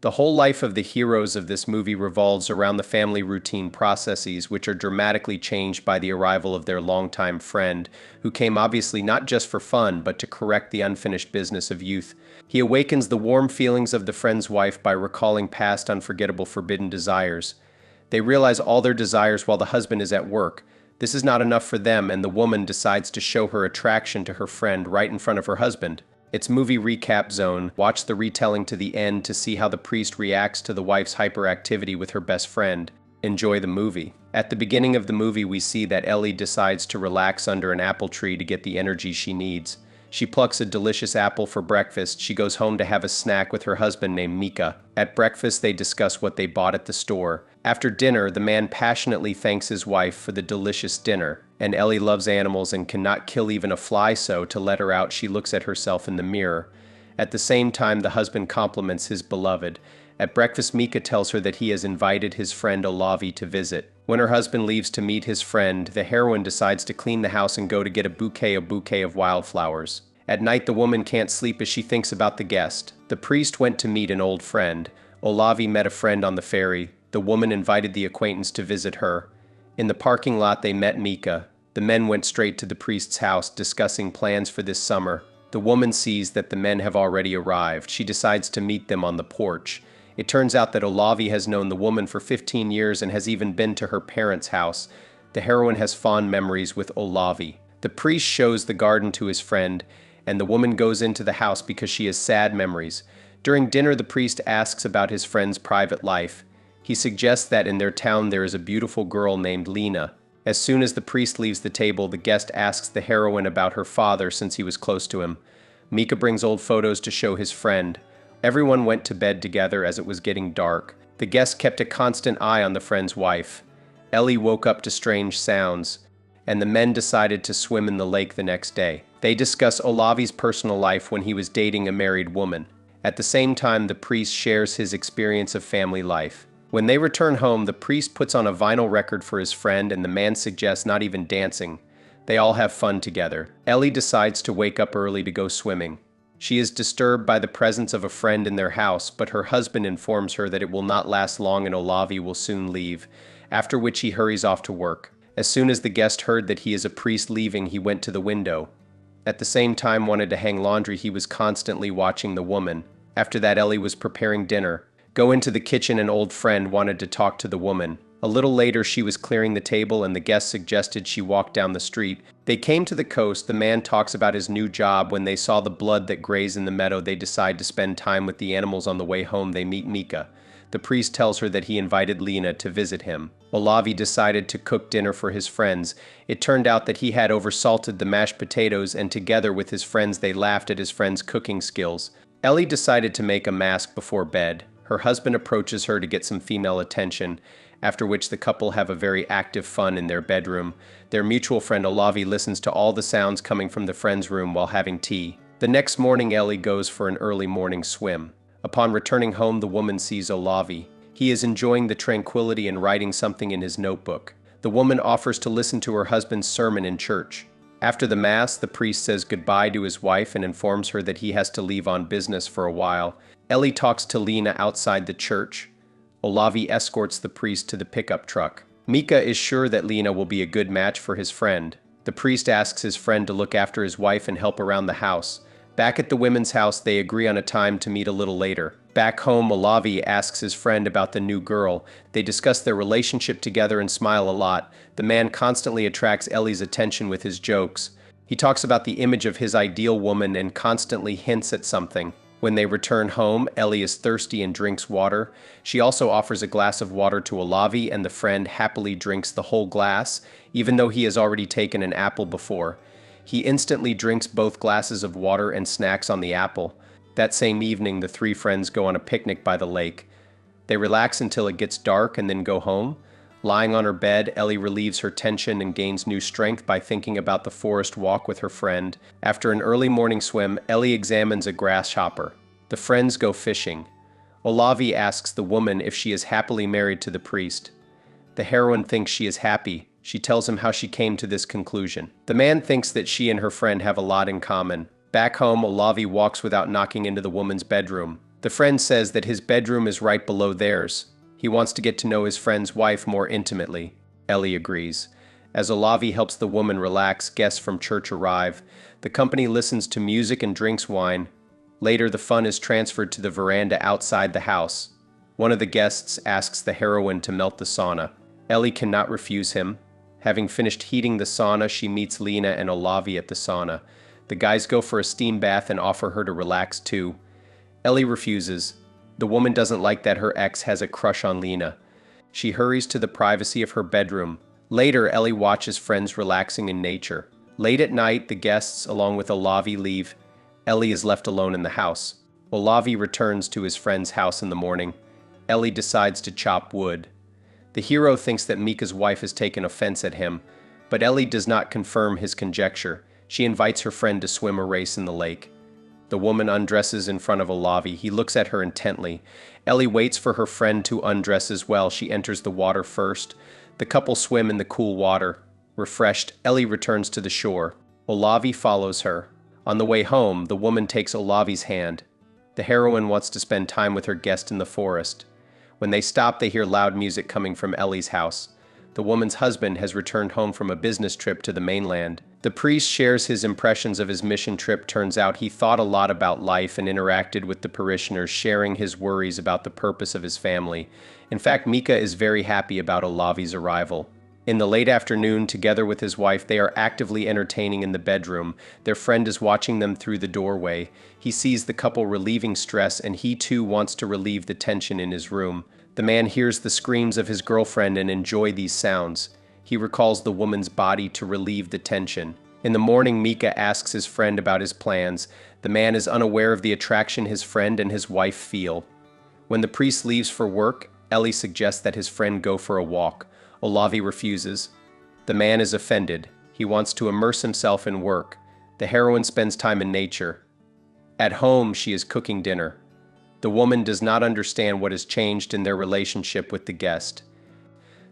The whole life of the heroes of this movie revolves around the family routine processes, which are dramatically changed by the arrival of their longtime friend, who came obviously not just for fun, but to correct the unfinished business of youth. He awakens the warm feelings of the friend's wife by recalling past unforgettable forbidden desires. They realize all their desires while the husband is at work. This is not enough for them, and the woman decides to show her attraction to her friend right in front of her husband. It's movie recap zone. Watch the retelling to the end to see how the priest reacts to the wife's hyperactivity with her best friend. Enjoy the movie. At the beginning of the movie, we see that Ellie decides to relax under an apple tree to get the energy she needs. She plucks a delicious apple for breakfast. She goes home to have a snack with her husband named Mika. At breakfast, they discuss what they bought at the store. After dinner, the man passionately thanks his wife for the delicious dinner. And Ellie loves animals and cannot kill even a fly, so to let her out, she looks at herself in the mirror. At the same time, the husband compliments his beloved. At breakfast, Mika tells her that he has invited his friend Olavi to visit. When her husband leaves to meet his friend, the heroine decides to clean the house and go to get a bouquet of wildflowers. At night, the woman can't sleep as she thinks about the guest. The priest went to meet an old friend. Olavi met a friend on the ferry. The woman invited the acquaintance to visit her. In the parking lot, they met Mika. The men went straight to the priest's house, discussing plans for this summer. The woman sees that the men have already arrived. She decides to meet them on the porch. It turns out that Olavi has known the woman for 15 years and has even been to her parents' house. The heroine has fond memories with Olavi. The priest shows the garden to his friend, and the woman goes into the house because she has sad memories. During dinner, the priest asks about his friend's private life. He suggests that in their town there is a beautiful girl named Lena. As soon as the priest leaves the table, the guest asks the heroine about her father since he was close to him. Mika brings old photos to show his friend. Everyone went to bed together as it was getting dark. The guest kept a constant eye on the friend's wife. Ellie woke up to strange sounds, and the men decided to swim in the lake the next day. They discuss Olavi's personal life when he was dating a married woman. At the same time, the priest shares his experience of family life. When they return home, the priest puts on a vinyl record for his friend, and the man suggests not even dancing. They all have fun together. Ellie decides to wake up early to go swimming. She is disturbed by the presence of a friend in their house, but her husband informs her that it will not last long and Olavi will soon leave, after which he hurries off to work. As soon as the guest heard that he is a priest leaving, he went to the window. At the same time, wanted to hang laundry. He was constantly watching the woman. After that, Ellie was preparing dinner. Go into the kitchen, an old friend wanted to talk to the woman. A little later, she was clearing the table and the guest suggested she walk down the street. They came to the coast. The man talks about his new job. When they saw the blood that grazed in the meadow, they decide to spend time with the animals. On the way home, they meet Mika. The priest tells her that he invited Lena to visit him. Olavi decided to cook dinner for his friends. It turned out that he had oversalted the mashed potatoes, and together with his friends, they laughed at his friend's cooking skills. Ellie decided to make a mask before bed. Her husband approaches her to get some female attention, after which the couple have a very active fun in their bedroom. Their mutual friend Olavi listens to all the sounds coming from the friend's room while having tea. The next morning, Ellie goes for an early morning swim. Upon returning home, the woman sees Olavi. He is enjoying the tranquility and writing something in his notebook. The woman offers to listen to her husband's sermon in church. After the mass, the priest says goodbye to his wife and informs her that he has to leave on business for a while. Ellie talks to Lena outside the church. Olavi escorts the priest to the pickup truck. Mika is sure that Lena will be a good match for his friend. The priest asks his friend to look after his wife and help around the house. Back at the women's house, they agree on a time to meet a little later. Back home, Olavi asks his friend about the new girl. They discuss their relationship together and smile a lot. The man constantly attracts Ellie's attention with his jokes. He talks about the image of his ideal woman and constantly hints at something. When they return home, Ellie is thirsty and drinks water. She also offers a glass of water to Olavi, and the friend happily drinks the whole glass, even though he has already taken an apple before. He instantly drinks both glasses of water and snacks on the apple. That same evening, the three friends go on a picnic by the lake. They relax until it gets dark and then go home. Lying on her bed, Ellie relieves her tension and gains new strength by thinking about the forest walk with her friend. After an early morning swim, Ellie examines a grasshopper. The friends go fishing. Olavi asks the woman if she is happily married to the priest. The heroine thinks she is happy. She tells him how she came to this conclusion. The man thinks that she and her friend have a lot in common. Back home, Olavi walks without knocking into the woman's bedroom. The friend says that his bedroom is right below theirs. He wants to get to know his friend's wife more intimately. Ellie agrees. As Olavi helps the woman relax, guests from church arrive. The company listens to music and drinks wine. Later, the fun is transferred to the veranda outside the house. One of the guests asks the heroine to melt the sauna. Ellie cannot refuse him. Having finished heating the sauna, she meets Lena and Olavi at the sauna. The guys go for a steam bath and offer her to relax too. Ellie refuses. The woman doesn't like that her ex has a crush on Lena. She hurries to the privacy of her bedroom. Later, Ellie watches friends relaxing in nature. Late at night, the guests, along with Olavi, leave. Ellie is left alone in the house. Olavi returns to his friend's house in the morning. Ellie decides to chop wood. The hero thinks that Mika's wife has taken offense at him, but Ellie does not confirm his conjecture. She invites her friend to swim a race in the lake. The woman undresses in front of Olavi. He looks at her intently. Ellie waits for her friend to undress as well. She enters the water first. The couple swim in the cool water. Refreshed, Ellie returns to the shore. Olavi follows her. On the way home, the woman takes Olavi's hand. The heroine wants to spend time with her guest in the forest. When they stop, they hear loud music coming from Ellie's house. The woman's husband has returned home from a business trip to the mainland. The priest shares his impressions of his mission trip. Turns out he thought a lot about life and interacted with the parishioners, sharing his worries about the purpose of his family. In fact, Mika is very happy about Olavi's arrival. In the late afternoon, together with his wife, they are actively entertaining in the bedroom. Their friend is watching them through the doorway. He sees the couple relieving stress, and he too wants to relieve the tension in his room. The man hears the screams of his girlfriend and enjoys these sounds. He recalls the woman's body to relieve the tension. In the morning, Mika asks his friend about his plans. The man is unaware of the attraction his friend and his wife feel. When the priest leaves for work, Ellie suggests that his friend go for a walk. Olavi refuses. The man is offended. He wants to immerse himself in work. The heroine spends time in nature. At home, she is cooking dinner. The woman does not understand what has changed in their relationship with the guest.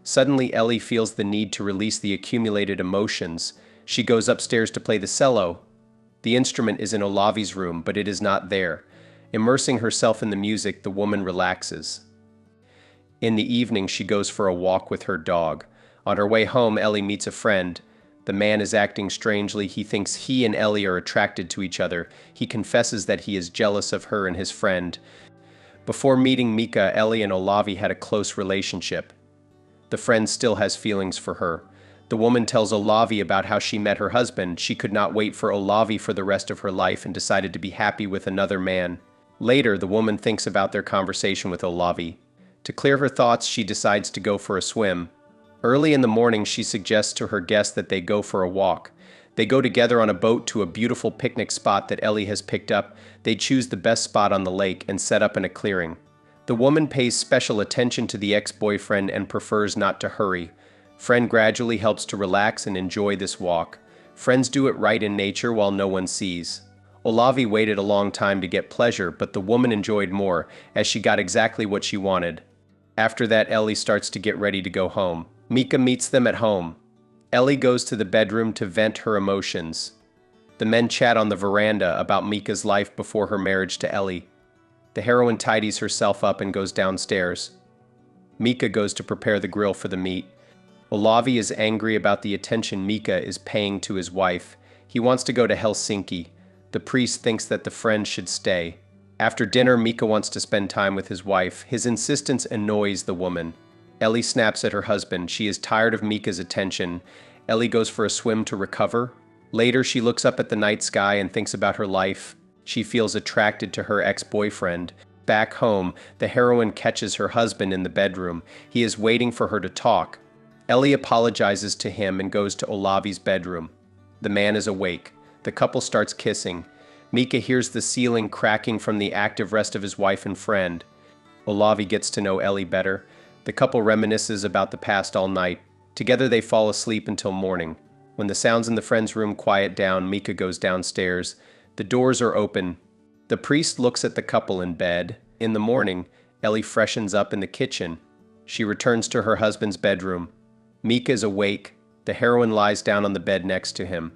Suddenly, Ellie feels the need to release the accumulated emotions. She goes upstairs to play the cello. The instrument is in Olavi's room, but it is not there. Immersing herself in the music, the woman relaxes. In the evening, she goes for a walk with her dog. On her way home, Ellie meets a friend. The man is acting strangely. He thinks he and Ellie are attracted to each other. He confesses that he is jealous of her and his friend. Before meeting Mika, Ellie and Olavi had a close relationship. The friend still has feelings for her. The woman tells Olavi about how she met her husband. She could not wait for Olavi for the rest of her life and decided to be happy with another man. Later, the woman thinks about their conversation with Olavi. To clear her thoughts, she decides to go for a swim. Early in the morning, she suggests to her guests that they go for a walk. They go together on a boat to a beautiful picnic spot that Ellie has picked up. They choose the best spot on the lake and set up in a clearing. The woman pays special attention to the ex-boyfriend and prefers not to hurry. Friend gradually helps to relax and enjoy this walk. Friends do it right in nature while no one sees. Olavi waited a long time to get pleasure, but the woman enjoyed more, as she got exactly what she wanted. After that, Ellie starts to get ready to go home. Mika meets them at home. Ellie goes to the bedroom to vent her emotions. The men chat on the veranda about Mika's life before her marriage to Ellie. The heroine tidies herself up and goes downstairs. Mika goes to prepare the grill for the meat. Olavi is angry about the attention Mika is paying to his wife. He wants to go to Helsinki. The priest thinks that the friend should stay. After dinner, Mika wants to spend time with his wife. His insistence annoys the woman. Ellie snaps at her husband. She is tired of Mika's attention. Ellie goes for a swim to recover. Later, she looks up at the night sky and thinks about her life. She feels attracted to her ex-boyfriend. Back home, the heroine catches her husband in the bedroom. He is waiting for her to talk. Ellie apologizes to him and goes to Olavi's bedroom. The man is awake. The couple starts kissing. Mika hears the ceiling cracking from the active rest of his wife and friend. Olavi gets to know Ellie better. The couple reminisces about the past all night. Together they fall asleep until morning. When the sounds in the friend's room quiet down, Mika goes downstairs. The doors are open. The priest looks at the couple in bed. In the morning, Ellie freshens up in the kitchen. She returns to her husband's bedroom. Mika is awake. The heroine lies down on the bed next to him.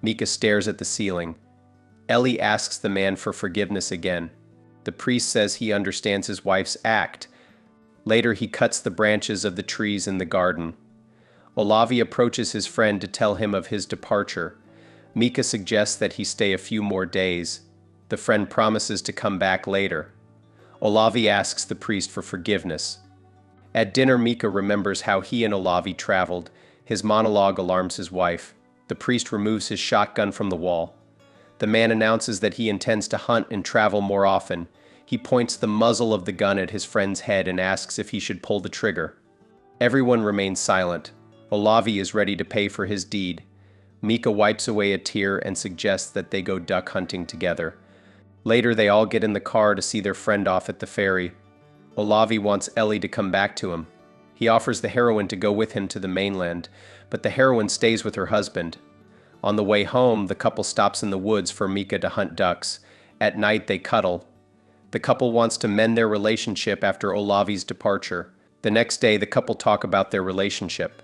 Mika stares at the ceiling. Ellie asks the man for forgiveness again. The priest says he understands his wife's act. Later, he cuts the branches of the trees in the garden. Olavi approaches his friend to tell him of his departure. Mika suggests that he stay a few more days. The friend promises to come back later. Olavi asks the priest for forgiveness. At dinner, Mika remembers how he and Olavi traveled. His monologue alarms his wife. The priest removes his shotgun from the wall. The man announces that he intends to hunt and travel more often. He points the muzzle of the gun at his friend's head and asks if he should pull the trigger. Everyone remains silent. Olavi is ready to pay for his deed. Mika wipes away a tear and suggests that they go duck hunting together. Later, they all get in the car to see their friend off at the ferry. Olavi wants Ellie to come back to him. He offers the heroine to go with him to the mainland, but the heroine stays with her husband. On the way home, the couple stops in the woods for Mika to hunt ducks. At night, they cuddle. The couple wants to mend their relationship after Olavi's departure. The next day, the couple talk about their relationship.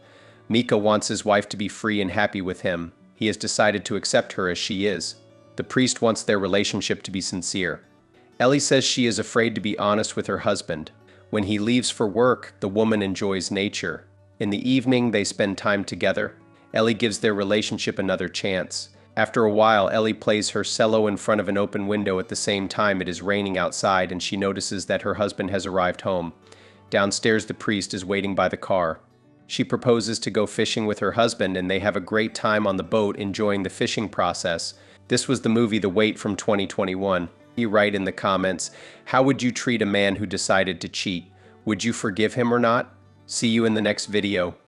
Mika wants his wife to be free and happy with him. He has decided to accept her as she is. The priest wants their relationship to be sincere. Ellie says she is afraid to be honest with her husband. When he leaves for work, the woman enjoys nature. In the evening, they spend time together. Ellie gives their relationship another chance. After a while, Ellie plays her cello in front of an open window at the same time it is raining outside, and she notices that her husband has arrived home. Downstairs, the priest is waiting by the car. She proposes to go fishing with her husband, and they have a great time on the boat enjoying the fishing process. This was the movie The Wait from 2021. You write in the comments, how would you treat a man who decided to cheat? Would you forgive him or not? See you in the next video.